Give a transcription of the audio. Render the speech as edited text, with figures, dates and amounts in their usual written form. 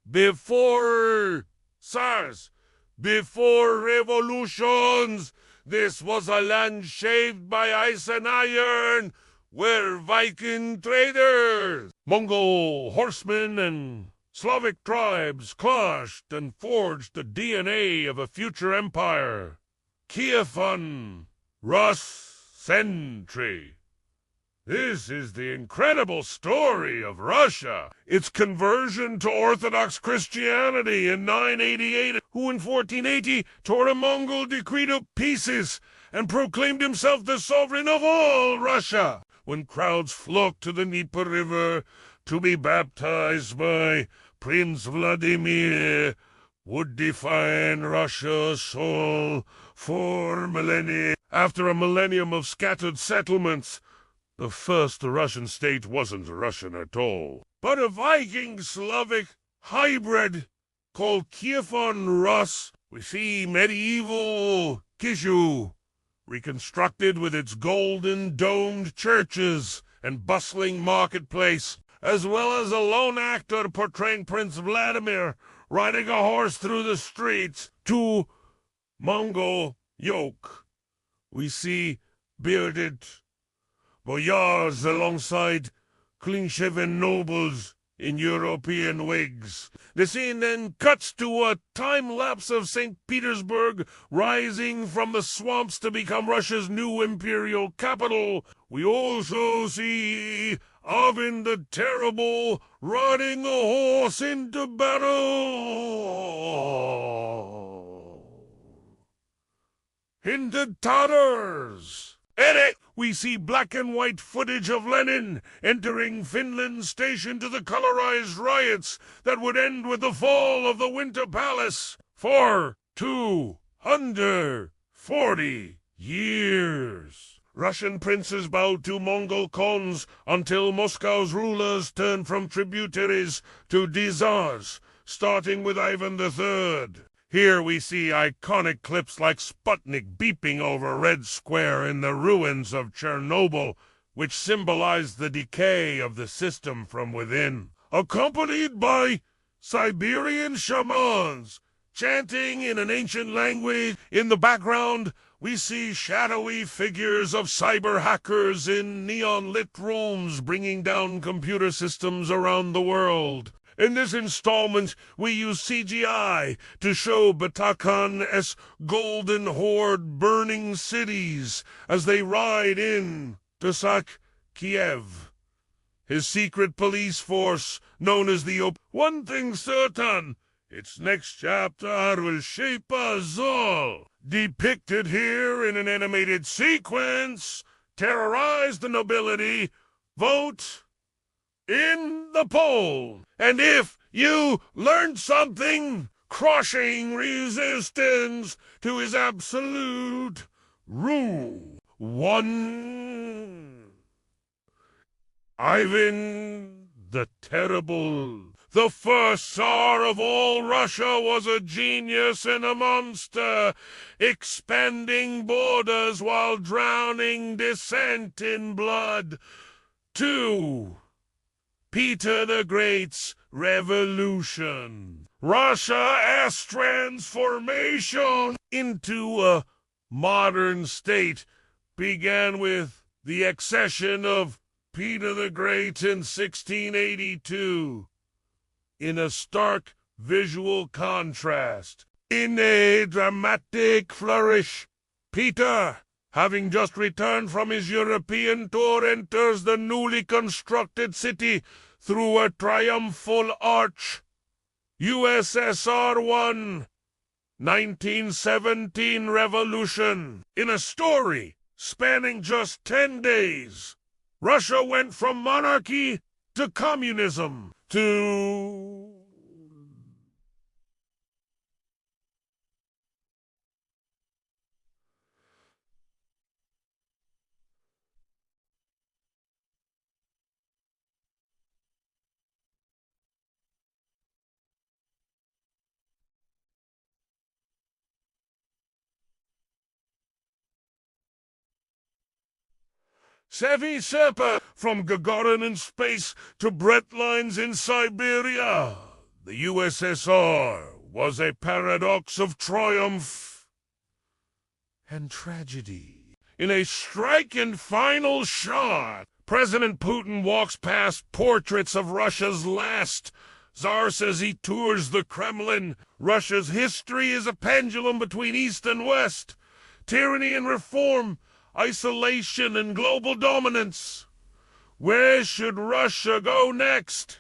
Before SARS, before revolutions, this was a land shaped by ice and iron, where Viking traders, Mongol horsemen, and Slavic tribes clashed and forged the DNA of a future empire. Kievan Rus Century. This is the incredible story of Russia, its conversion to Orthodox Christianity in 988, who in 1480 tore a Mongol decree to pieces and proclaimed himself the sovereign of all Russia, when crowds flocked to the Dnieper River to be baptized by Prince Vladimir, would define Russia's soul for millennia. After a millennium of scattered settlements, the first Russian state wasn't Russian at all, but a Viking Slavic hybrid called Kievan Rus. We see medieval Kishu, reconstructed with its golden domed churches and bustling marketplace, as well as a lone actor portraying Prince Vladimir riding a horse through the streets to Mongol yoke. We see bearded boyars alongside clean-shaven nobles in European wigs. The scene then cuts to a time-lapse of St. Petersburg rising from the swamps to become Russia's new imperial capital. We also see Ivan the Terrible riding a horse into battle. Into Tatars. Edit! We see black and white footage of Lenin entering Finland's station to the colorized riots that would end with the fall of the Winter Palace for 240 years. Russian princes bowed to Mongol khans until Moscow's rulers turned from tributaries to Dzars, starting with Ivan III. Here we see iconic clips like Sputnik beeping over Red Square in the ruins of Chernobyl, which symbolize the decay of the system from within, accompanied by Siberian shamans chanting in an ancient language. In the background, we see shadowy figures of cyber hackers in neon-lit rooms bringing down computer systems around the world. In this installment, we use CGI to show Batakan's golden horde burning cities as they ride in to sack Kiev. His secret police force, known as the One thing's certain, its next chapter will shape us all. Depicted here in an animated sequence, terrorize the nobility, vote in the poll. And if you learned something, crushing resistance to his absolute rule. 1. Ivan the Terrible. The first Tsar of all Russia was a genius and a monster, expanding borders while drowning dissent in blood. 2. Peter the Great's revolution. Russia's transformation into a modern state began with the accession of Peter the Great in 1682. In a stark visual contrast, in a dramatic flourish, Peter, having just returned from his European tour, enters the newly constructed city through a triumphal arch. USSR 1, 1917 Revolution. In a story spanning just 10 days, Russia went from monarchy to communism to Savvy Serpa, from Gagarin in space to Brett lines in Siberia. The USSR was a paradox of triumph and tragedy. In a striking final shot, President Putin walks past portraits of Russia's last. Tsar says he tours the Kremlin. Russia's history is a pendulum between East and West, tyranny and reform, isolation and global dominance. Where should Russia go next?